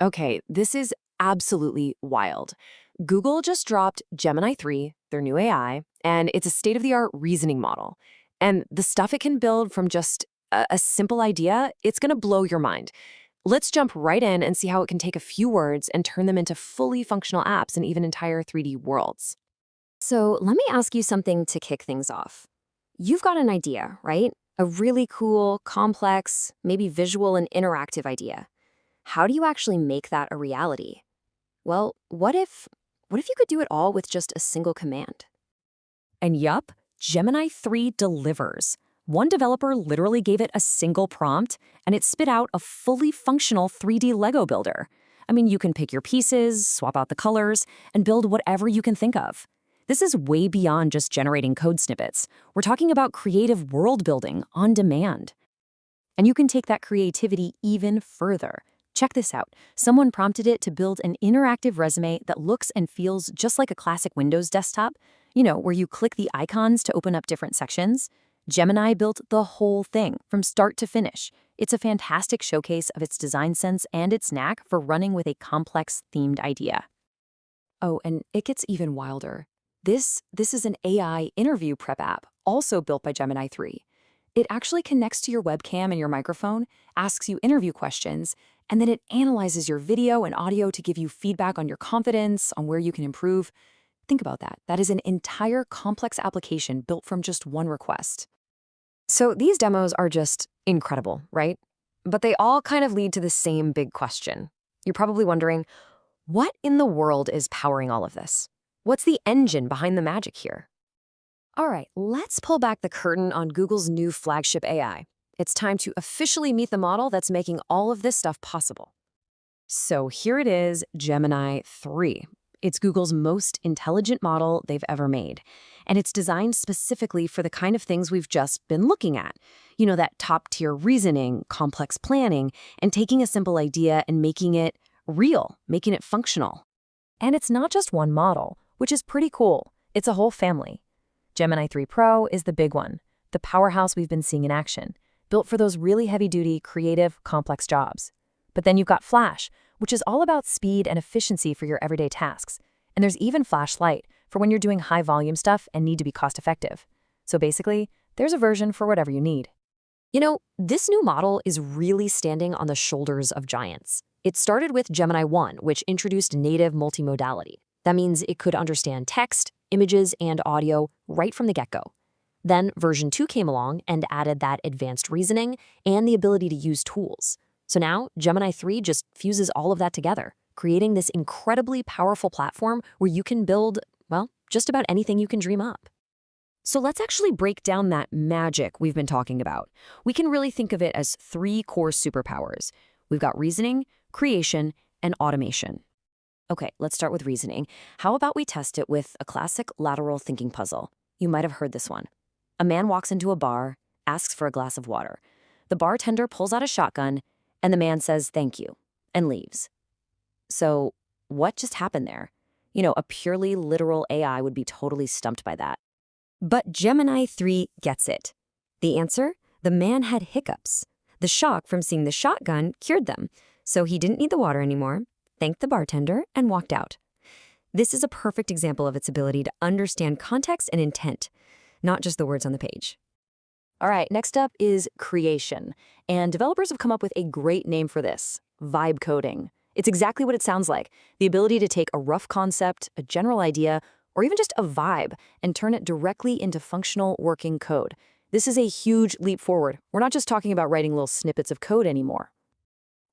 Okay, this is absolutely wild. Google just dropped Gemini 3, their new AI, and it's a state-of-the-art reasoning model. And the stuff it can build from just a simple idea, it's going to blow your mind. Let's jump right in and see how it can take a few words and turn them into fully functional apps and even entire 3D worlds. So let me ask you something to kick things off. You've got an idea, right? A really cool, complex, maybe visual and interactive idea. How do you actually make that a reality? Well, what if you could do it all with just a single command? And yup, Gemini 3 delivers. One developer literally gave it a single prompt, and it spit out a fully functional 3D Lego builder. I mean, you can pick your pieces, swap out the colors, and build whatever you can think of. This is way beyond just generating code snippets. We're talking about creative world building on demand. And you can take that creativity even further. Check this out. Someone prompted it to build an interactive resume that looks and feels just like a classic Windows desktop, where you click the icons to open up different sections. Gemini built the whole thing from start to finish. It's a fantastic showcase of its design sense and its knack for running with a complex themed idea. Oh, and it gets even wilder. This is an AI interview prep app, also built by Gemini 3. It actually connects to your webcam and your microphone, asks you interview questions, and then it analyzes your video and audio to give you feedback on your confidence, on where you can improve. Think about that. That is an entire complex application built from just one request. So these demos are just incredible, right? But they all kind of lead to the same big question. You're probably wondering, what in the world is powering all of this? What's the engine behind the magic here? All right, let's pull back the curtain on Google's new flagship AI. It's time to officially meet the model that's making all of this stuff possible. So here it is, Gemini 3. It's Google's most intelligent model they've ever made. And it's designed specifically for the kind of things we've just been looking at. That top-tier reasoning, complex planning, and taking a simple idea and making it real, making it functional. And it's not just one model, which is pretty cool. It's a whole family. Gemini 3 Pro is the big one, the powerhouse we've been seeing in action, built for those really heavy-duty, creative, complex jobs. But then you've got Flash, which is all about speed and efficiency for your everyday tasks. And there's even Flash Lite for when you're doing high-volume stuff and need to be cost-effective. So basically, there's a version for whatever you need. This new model is really standing on the shoulders of giants. It started with Gemini 1, which introduced native multimodality. That means it could understand text, images, and audio right from the get-go. Then version 2 came along and added that advanced reasoning and the ability to use tools. So now Gemini 3 just fuses all of that together, creating this incredibly powerful platform where you can build, well, just about anything you can dream up. So let's actually break down that magic we've been talking about. We can really think of it as 3 core superpowers. We've got reasoning, creation, and automation. Okay, let's start with reasoning. How about we test it with a classic lateral thinking puzzle? You might have heard this one. A man walks into a bar, asks for a glass of water. The bartender pulls out a shotgun, and the man says thank you, and leaves. So what just happened there? A purely literal AI would be totally stumped by that. But Gemini 3 gets it. The answer? The man had hiccups. The shock from seeing the shotgun cured them, so he didn't need the water anymore, thanked the bartender, and walked out. This is a perfect example of its ability to understand context and intent, not just the words on the page. All right, next up is creation. And developers have come up with a great name for this, vibe coding. It's exactly what it sounds like, the ability to take a rough concept, a general idea, or even just a vibe, and turn it directly into functional working code. This is a huge leap forward. We're not just talking about writing little snippets of code anymore.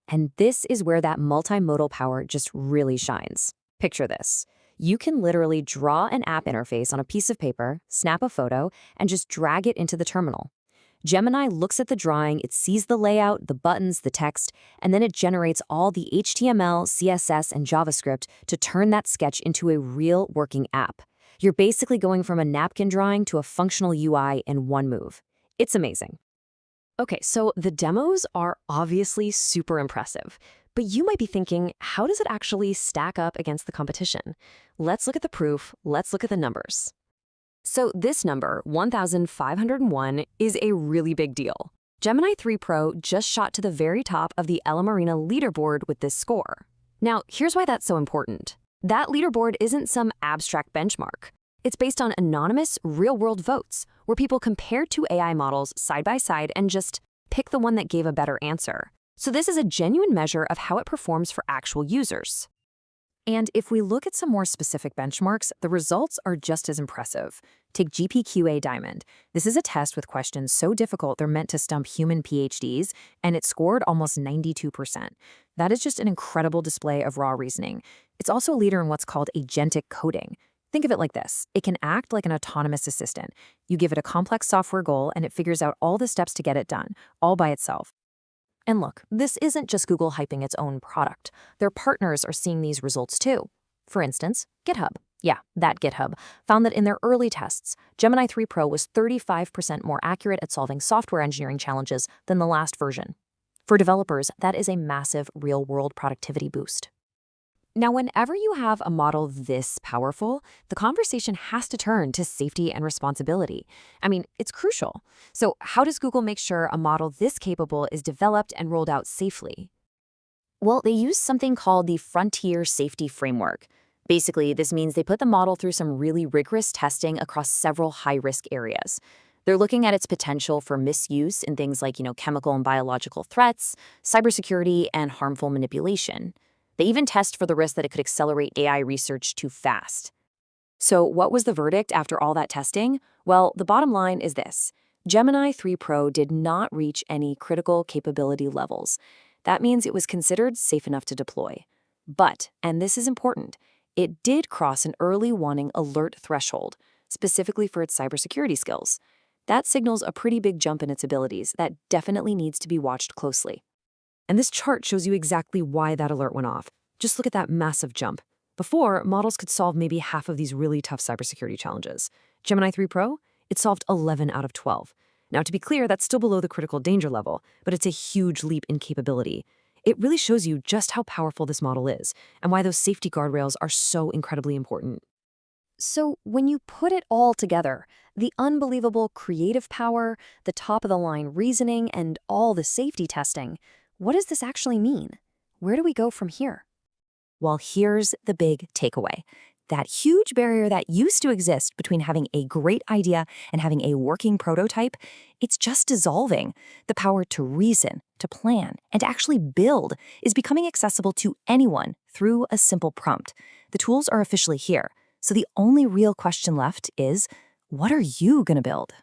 And this is where that multimodal power just really shines. Picture this. You can literally draw an app interface on a piece of paper, snap a photo, and just drag it into the terminal. Gemini looks at the drawing, it sees the layout, the buttons, the text, and then it generates all the HTML, CSS, and JavaScript to turn that sketch into a real working app. You're basically going from a napkin drawing to a functional UI in one move. It's amazing. Okay, so the demos are obviously super impressive, but you might be thinking, how does it actually stack up against the competition? Let's look at the proof, let's look at the numbers. So this number, 1,501, is a really big deal. Gemini 3 Pro just shot to the very top of the L-Marina leaderboard with this score. Now, here's why that's so important. That leaderboard isn't some abstract benchmark. It's based on anonymous, real-world votes, where people compare two AI models side by side and just pick the one that gave a better answer. So this is a genuine measure of how it performs for actual users. And if we look at some more specific benchmarks, the results are just as impressive. Take GPQA Diamond. This is a test with questions so difficult they're meant to stump human PhDs, and it scored almost 92%. That is just an incredible display of raw reasoning. It's also a leader in what's called agentic coding. Think of it like this. It can act like an autonomous assistant. You give it a complex software goal, and it figures out all the steps to get it done, all by itself. And look, this isn't just Google hyping its own product. Their partners are seeing these results too. For instance, GitHub. Yeah, that GitHub found that in their early tests, Gemini 3 Pro was 35% more accurate at solving software engineering challenges than the last version. For developers, that is a massive real-world productivity boost. Now, whenever you have a model this powerful, the conversation has to turn to safety and responsibility. I mean, it's crucial. So how does Google make sure a model this capable is developed and rolled out safely? Well, they use something called the Frontier Safety Framework. Basically, this means they put the model through some really rigorous testing across several high-risk areas. They're looking at its potential for misuse in things like, chemical and biological threats, cybersecurity, and harmful manipulation. They even test for the risk that it could accelerate AI research too fast. So what was the verdict after all that testing? Well, the bottom line is this. Gemini 3 Pro did not reach any critical capability levels. That means it was considered safe enough to deploy. But, and this is important, it did cross an early warning alert threshold, specifically for its cybersecurity skills. That signals a pretty big jump in its abilities that definitely needs to be watched closely. And this chart shows you exactly why that alert went off. Just look at that massive jump. Before, models could solve maybe half of these really tough cybersecurity challenges. Gemini 3 Pro, it solved 11 out of 12. Now, to be clear, that's still below the critical danger level, but it's a huge leap in capability. It really shows you just how powerful this model is and why those safety guardrails are so incredibly important. So when you put it all together, the unbelievable creative power, the top-of-the-line reasoning, and all the safety testing, what does this actually mean? Where do we go from here? Well, here's the big takeaway. That huge barrier that used to exist between having a great idea and having a working prototype, it's just dissolving. The power to reason, to plan, and to actually build is becoming accessible to anyone through a simple prompt. The tools are officially here, so the only real question left is, what are you going to build?